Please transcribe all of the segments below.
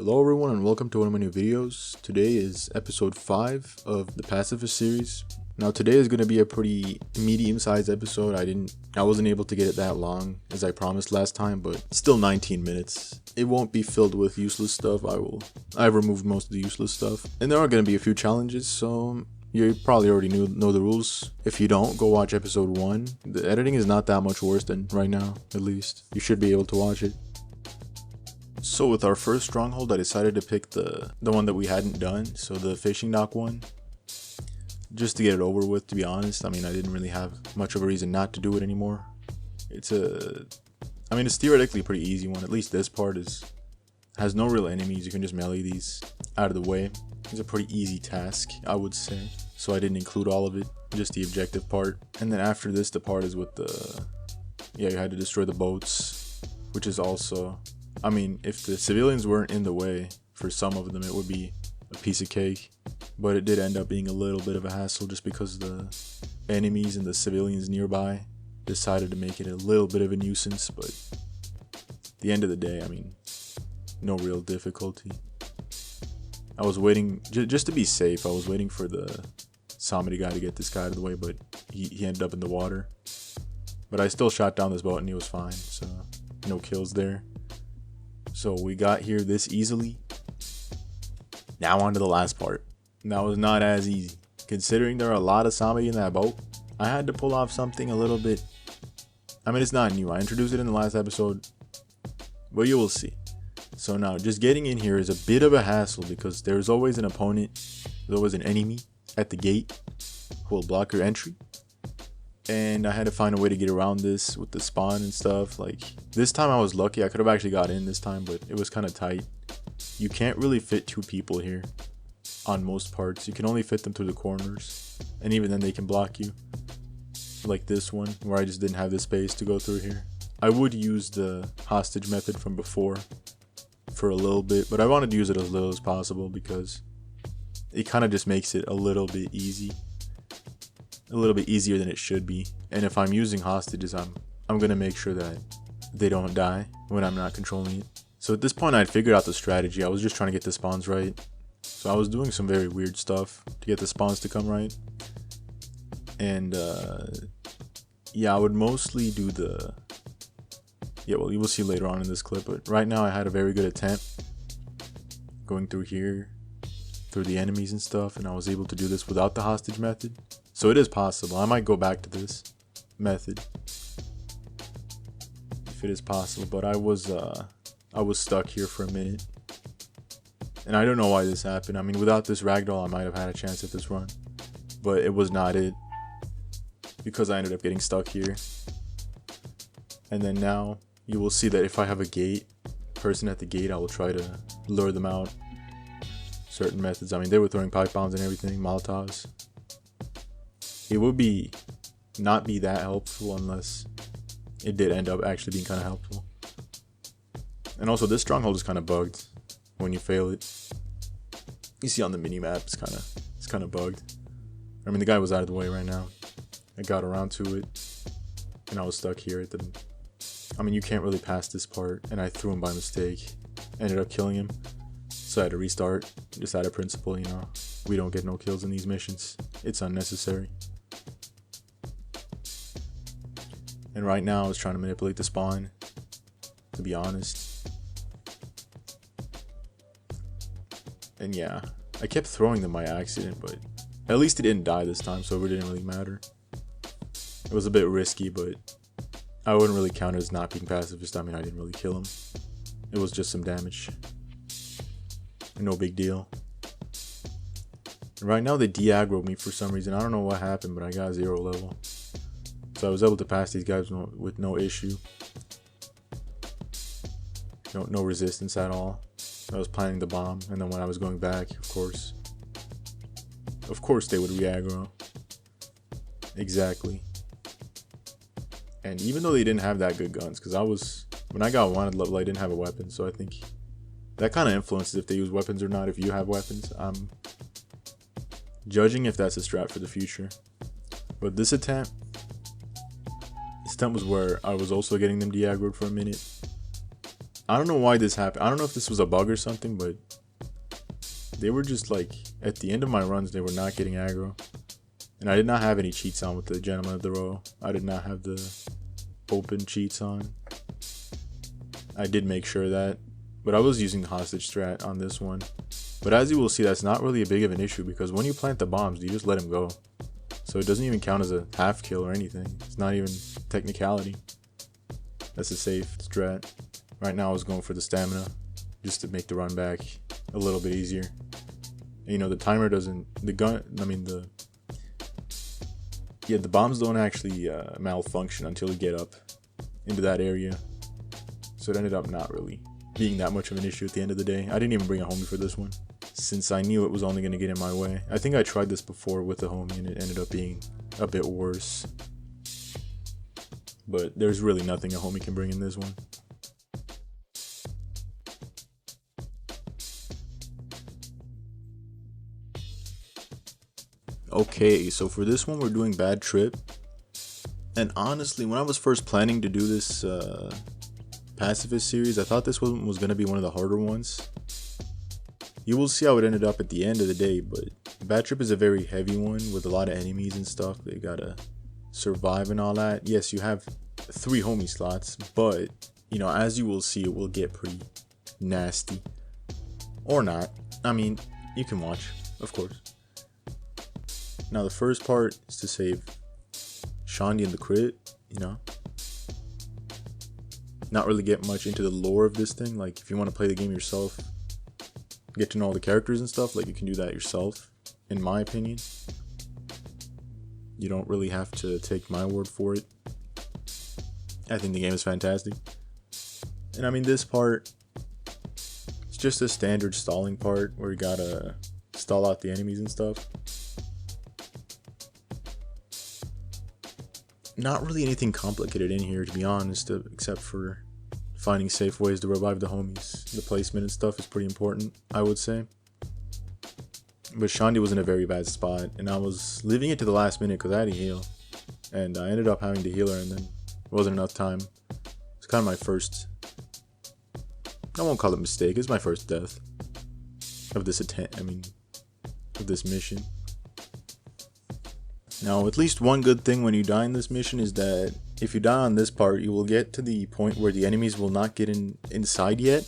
Hello everyone and welcome to one of my new videos. Today is episode 5 of the Pacifist series. Now today is going to be a pretty medium-sized episode. I wasn't able to get it that long as I promised last time, but still 19 minutes. It won't be filled with useless stuff. I've removed most of the useless stuff. And there are going to be a few challenges, so you probably already know the rules. If you don't, go watch episode 1. The editing is not that much worse than right now, at least. You should be able to watch it. So with our first stronghold, I decided to pick the one that we hadn't done, so the fishing dock one, just to get it over with, to be honest. I mean, I didn't really have much of a reason not to do it anymore. It's theoretically a pretty easy one. At least this part has no real enemies. You can just melee these out of the way. It's a pretty easy task, I would say. So I didn't include all of it, just the objective part. And then after this, the part is with you had to destroy the boats, which is also, if the civilians weren't in the way for some of them, it would be a piece of cake. But it did end up being a little bit of a hassle just because the enemies and the civilians nearby decided to make it a little bit of a nuisance. But at the end of the day, no real difficulty. I was waiting, just to be safe, I was waiting for the Samedi guy to get this guy out of the way, but he ended up in the water. But I still shot down this boat and he was fine, so no kills there. So we got here this easily. Now on to the last part. That was not as easy. Considering there are a lot of Samedi in that boat, I had to pull off something a little bit. It's not new. I introduced it in the last episode, but you will see. So now just getting in here is a bit of a hassle because there's always an opponent, there's always an enemy at the gate who will block your entry. And I had to find a way to get around this with the spawn and stuff. Like, this time I was lucky. I could have actually got in this time, but it was kind of tight. You can't really fit 2 people here on most parts. You can only fit them through the corners. And even then they can block you. Like this one, where I just didn't have the space to go through here. I would use the hostage method from before for a little bit, but I wanted to use it as little as possible because it kind of just makes it a little bit easy. A little bit easier than it should be. And if I'm using hostages, I'm gonna make sure that they don't die when I'm not controlling it. So at this point I'd figured out the strategy. I was just trying to get the spawns right. So I was doing some very weird stuff to get the spawns to come right. And I would mostly do you will see later on in this clip, but right now I had a very good attempt going through here, through the enemies and stuff, and I was able to do this without the hostage method. So it is possible. I might go back to this method if it is possible, but I was stuck here for a minute. And I don't know why this happened. Without this ragdoll, I might have had a chance at this run, but it was not it because I ended up getting stuck here. And then now you will see that if I have a person at the gate, I will try to lure them out. Certain methods. They were throwing pipe bombs and everything, Molotovs. It would not be that helpful unless it did end up actually being kind of helpful. And also this stronghold is kind of bugged when you fail it. You see on the mini map it's kind of bugged. The guy was out of the way right now. I got around to it and I was stuck here at the you can't really pass this part, and I threw him by mistake. Ended up killing him. So I had to restart, just out of principle, we don't get no kills in these missions. It's unnecessary. And right now I was trying to manipulate the spawn, to be honest. And yeah, I kept throwing them by accident, but at least it didn't die this time, so it didn't really matter. It was a bit risky, but I wouldn't really count it as not being pacifist. I didn't really kill him. It was just some damage. No big deal. Right now they de-aggroed me for some reason. I don't know what happened, but I got 0 level. So I was able to pass these guys with no issue. No resistance at all. I was planting the bomb, and then when I was going back, of course they would re-aggro. Exactly. And even though they didn't have that good guns, because when I got wanted level, I didn't have a weapon, so I think that kind of influences if they use weapons or not. If you have weapons, I'm judging if that's a strat for the future. But this attempt was where I was also getting them de-aggroed for a minute. I don't know why this happened. I don't know if this was a bug or something, but they were just like, at the end of my runs, they were not getting aggro. And I did not have any cheats on with the Gentleman of the Royal. I did not have the open cheats on. I did make sure of that, but I was using the hostage strat on this one. But as you will see, that's not really a big of an issue, because when you plant the bombs, you just let him go. So it doesn't even count as a half kill or anything. It's not even technicality. That's a safe strat. Right now I was going for the stamina, just to make the run back a little bit easier. And, you know, the timer doesn't, the bombs don't actually malfunction until you get up into that area. So it ended up not really being that much of an issue at the end of the day. I didn't even bring a homie for this one, since I knew it was only going to get in my way. I think I tried this before with a homie and it ended up being a bit worse. But there's really nothing a homie can bring in this one. Okay, so for this one we're doing Bad Trip. And honestly, when I was first planning to do this Pacifist series, I thought this one was going to be one of the harder ones. You will see how it ended up at the end of the day, but Bad Trip is a very heavy one with a lot of enemies and stuff. They gotta survive and all that. Yes, you have 3 homie slots, but, you know, as you will see, it will get pretty nasty. Or not. I mean, you can watch, of course. Now, the first part is to save Shandy in the crit, you know. Not really get much into the lore of this thing. Like, if you want to play the game yourself, get to know all the characters and stuff, like, you can do that yourself, in my opinion. You don't really have to take my word for it. I think the game is fantastic. And I mean, this part, it's just a standard stalling part where you gotta stall out the enemies and stuff. Not really anything complicated in here, to be honest, except for finding safe ways to revive the homies. The placement and stuff is pretty important, I would say. But Shandy was in a very bad spot, and I was leaving it to the last minute because I had to heal. And I ended up having to heal her, and then there wasn't enough time. It's kind of my first, I won't call it mistake, it's my first death of this of this mission. Now, at least one good thing when you die in this mission is that if you die on this part, you will get to the point where the enemies will not get inside yet.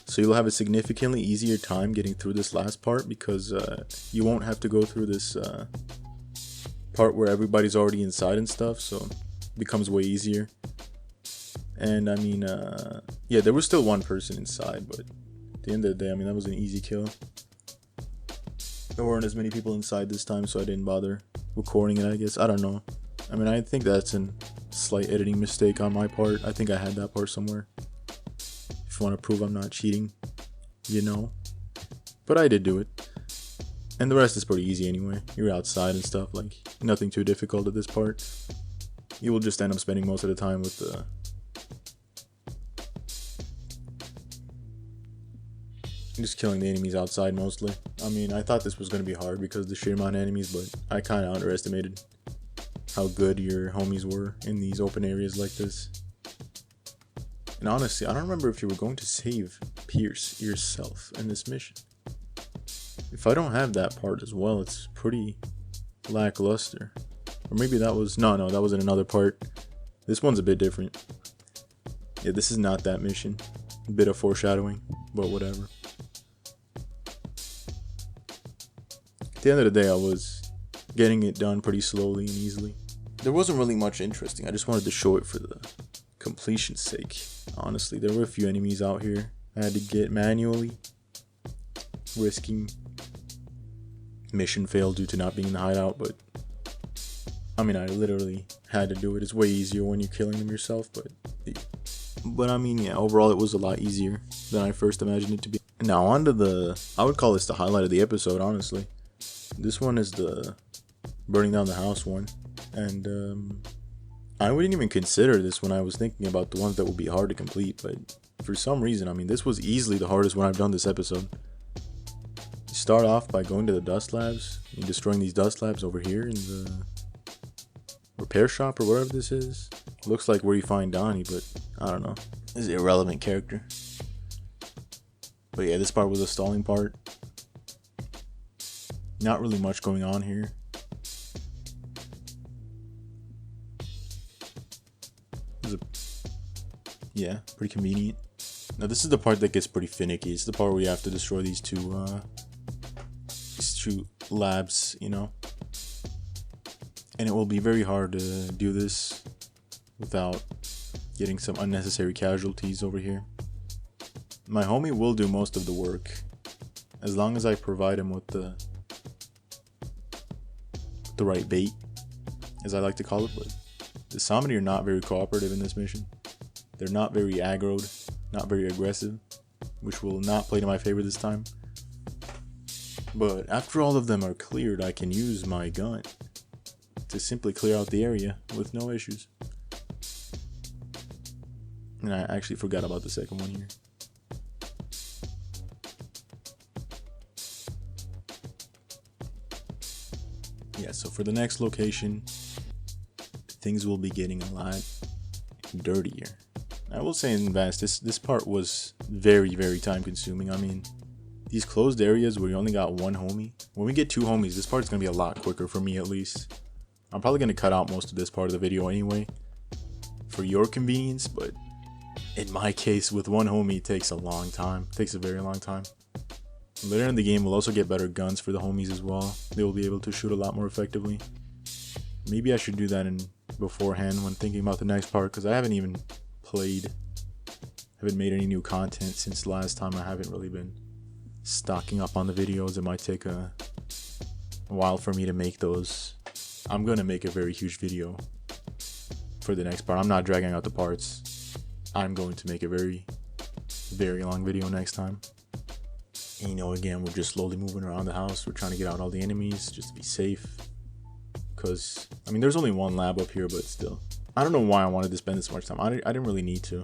So you'll have a significantly easier time getting through this last part, because you won't have to go through this part where everybody's already inside and stuff, so it becomes way easier. And I mean, yeah, there was still one person inside, but at the end of the day, I mean, that was an easy kill. There weren't as many people inside this time, so I didn't bother recording it, I guess. I don't know. I mean, I think that's a slight editing mistake on my part. I think I had that part somewhere. If you want to prove I'm not cheating, you know. But I did do it. And the rest is pretty easy anyway. You're outside and stuff, like, nothing too difficult at this part. You will just end up spending most of the time with the just killing the enemies outside mostly. I mean, I thought this was going to be hard because of the sheer amount of enemies, but I kind of underestimated how good your homies were in these open areas like this. And honestly, I don't remember if you were going to save Pierce yourself in this mission. If I don't have that part as well, it's pretty lackluster. Or maybe that was, no, that was in another part. This one's a bit different. Yeah, this is not that mission. A bit of foreshadowing, but whatever. At the end of the day, I was getting it done pretty slowly and easily. There wasn't really much interesting. I just wanted to show it for the completion's sake. Honestly, there were a few enemies out here I had to get manually, risking mission fail due to not being in the hideout, but I mean, I literally had to do it. It's way easier when you're killing them yourself, but I mean, yeah, overall it was a lot easier than I first imagined it to be. Now on to I would call this the highlight of the episode, honestly. This one is the burning down the house one, and I wouldn't even consider this when I was thinking about the ones that would be hard to complete, but for some reason, I mean, this was easily the hardest one I've done this episode. You start off by going to the dust labs and destroying these dust labs over here in the repair shop or whatever this is. Looks like where you find Donnie, but I don't know. is an irrelevant character. But yeah, this part was a stalling part. Not really much going on here. Yeah, pretty convenient. Now this is the part that gets pretty finicky. It's the part where you have to destroy these two labs, you know. And it will be very hard to do this without getting some unnecessary casualties over here. My homie will do most of the work as long as I provide him with the right bait, as I like to call it. But the Samari are not very cooperative in this mission. They're not very aggroed, not very aggressive, which will not play to my favor this time. But after all of them are cleared, I can use my gun to simply clear out the area with no issues. And I actually forgot about the second one here. Yeah, so for the next location, things will be getting a lot dirtier. I will say in advance, this part was very, very time consuming. I mean, these closed areas where you only got one homie, when we get two homies, this part's gonna be a lot quicker for me at least. I'm probably gonna cut out most of this part of the video anyway, for your convenience, but in my case, with one homie, it takes a long time. It takes a very long time. Later in the game, we'll also get better guns for the homies as well. They will be able to shoot a lot more effectively. Maybe I should do that in beforehand when thinking about the next part, because I haven't even haven't made any new content since last time. I haven't really been stocking up on the videos. It might take a while for me to make those. I'm going to make a very huge video for the next part. I'm not dragging out the parts. I'm going to make a very, very long video next time. And, you know, again, we're just slowly moving around the house. We're trying to get out all the enemies just to be safe. Because, I mean, there's only one lab up here, but still. I don't know why I wanted to spend this much time. I didn't really need to.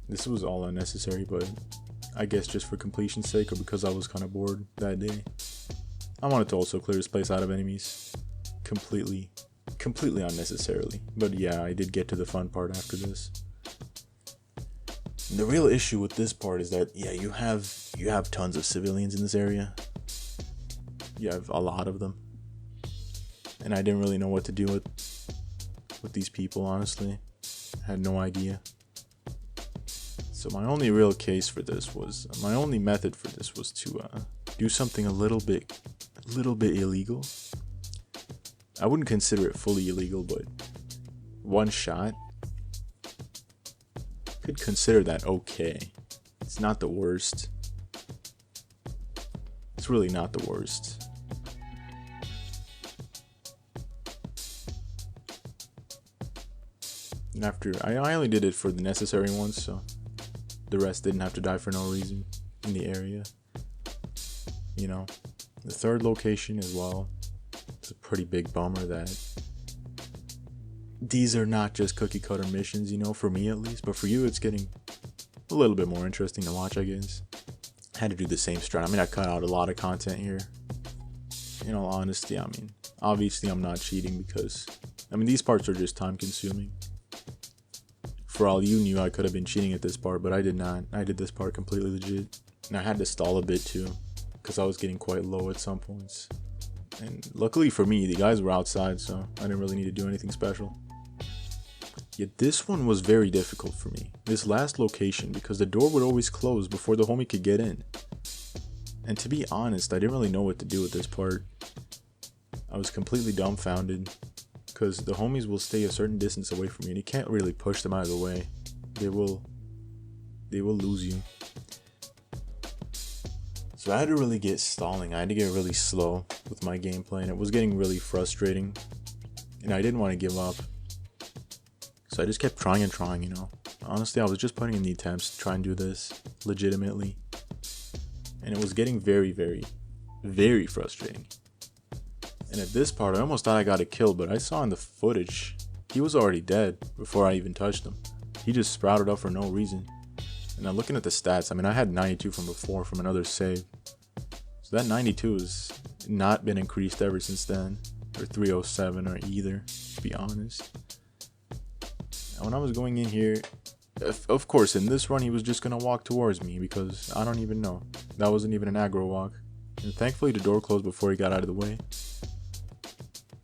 This was all unnecessary, but I guess just for completion's sake or because I was kind of bored that day. I wanted to also clear this place out of enemies. Completely unnecessarily. But yeah, I did get to the fun part after this. The real issue with this part is that, yeah, you have tons of civilians in this area. You have a lot of them. And I didn't really know what to do with these people, honestly. I had no idea. So my only real case for this was, my only method for this was to do something a little bit illegal. I wouldn't consider it fully illegal, but one shot. Could consider that okay. It's not the worst. It's really not the worst. And after, I only did it for the necessary ones, so the rest didn't have to die for no reason in the area. You know, the third location as well. It's a pretty big bummer that these are not just cookie cutter missions, you know, for me at least, but for you it's getting a little bit more interesting to watch, I guess. I had to do the same strat. I mean, I cut out a lot of content here. In all honesty, I mean, obviously I'm not cheating because, I mean, these parts are just time consuming. For all you knew, I could have been cheating at this part, but I did not. I did this part completely legit. And I had to stall a bit too, because I was getting quite low at some points. And luckily for me, the guys were outside, so I didn't really need to do anything special. Yet this one was very difficult for me. This last location, because the door would always close before the homie could get in. And to be honest, I didn't really know what to do with this part. I was completely dumbfounded. Because the homies will stay a certain distance away from you, and you can't really push them out of the way. They will lose you. So I had to really get stalling. I had to get really slow with my gameplay, and it was getting really frustrating. And I didn't want to give up. So I just kept trying and trying, you know. Honestly, I was just putting in the attempts to try and do this legitimately. And it was getting very, very, very frustrating. And at this part, I almost thought I got a kill, but I saw in the footage, he was already dead before I even touched him. He just sprouted up for no reason. And now looking at the stats, I mean, I had 92 from before from another save. So that 92 has not been increased ever since then, or 307 or either, to be honest. Now when I was going in here, Of course, in this run, he was just gonna walk towards me because I don't even know. That wasn't even an aggro walk. And thankfully, the door closed before he got out of the way.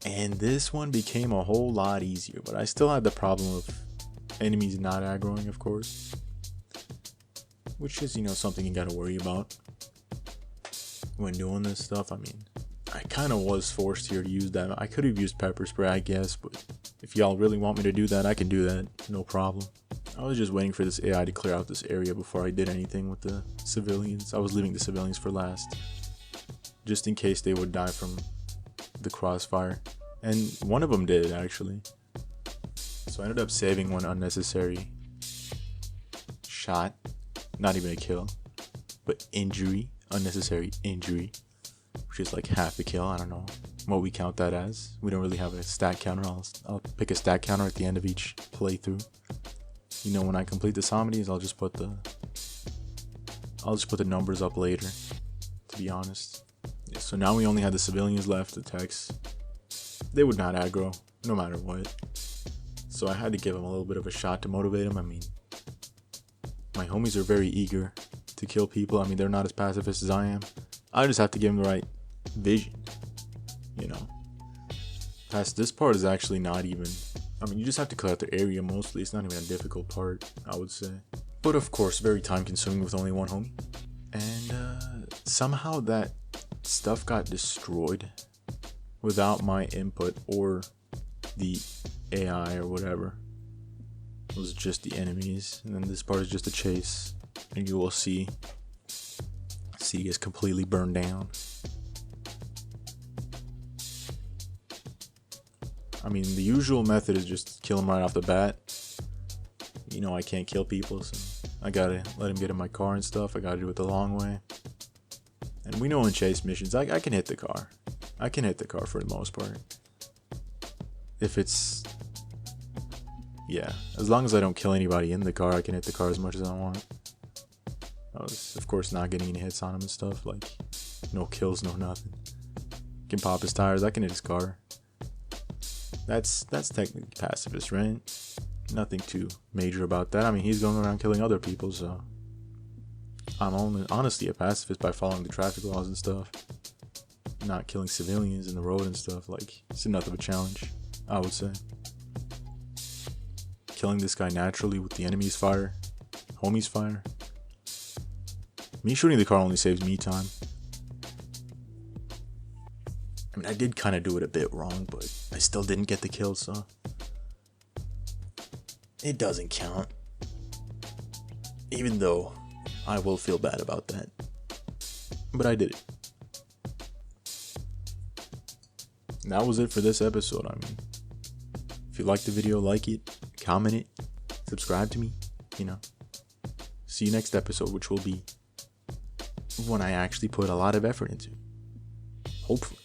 And this one became a whole lot easier, but I still had the problem of enemies not aggroing, of course. Which is, something you gotta worry about when doing this stuff. I mean, I kind of was forced here to use that. I could have used pepper spray, I guess, but if y'all really want me to do that, I can do that, no problem. I was just waiting for this AI to clear out this area before I did anything with the civilians. I was leaving the civilians for last, just in case they would die from the crossfire. And one of them did, actually. So I ended up saving one unnecessary shot. Not even a kill, but injury. Unnecessary injury, which is like half a kill. I don't know what we count that as. We don't really have a stat counter. I'll pick a stat counter at the end of each playthrough. When I complete the zombies, I'll just put the numbers up later, to be honest. Yeah, so now we only had the civilians left, the techs. They would not aggro, no matter what. So I had to give them a little bit of a shot to motivate them. I mean, my homies are very eager to kill people. I mean, they're not as pacifist as I am. I just have to give them the right vision, Past this part is actually not even... I mean, you just have to clear out the area mostly. It's not even a difficult part, I would say. But of course, very time consuming with only one homie. And somehow that stuff got destroyed without my input or the AI or whatever. It was just the enemies. And then this part is just a chase. And you will see he is completely burned down. I mean, the usual method is just kill him right off the bat. I can't kill people, so I gotta let him get in my car and stuff. I gotta do it the long way. And we know in chase missions, I can hit the car. I can hit the car for the most part. If it's... Yeah, as long as I don't kill anybody in the car, I can hit the car as much as I want. I was, of course, not getting any hits on him and stuff. Like, no kills, no nothing. Can pop his tires, I can hit his car. That's technically pacifist, right? Nothing too major about that. I mean, he's going around killing other people, so... I'm honestly a pacifist by following the traffic laws and stuff. Not killing civilians in the road and stuff. Like, it's enough of a challenge, I would say. Killing this guy naturally with the enemy's fire. Homie's fire. Me shooting the car only saves me time. I mean, I did kind of do it a bit wrong, but I still didn't get the kill, so... It doesn't count. Even though I will feel bad about that. But I did it. And that was it for this episode. I mean, if you liked the video, like it, comment it, subscribe to me, See you next episode, which will be one I actually put a lot of effort into. Hopefully.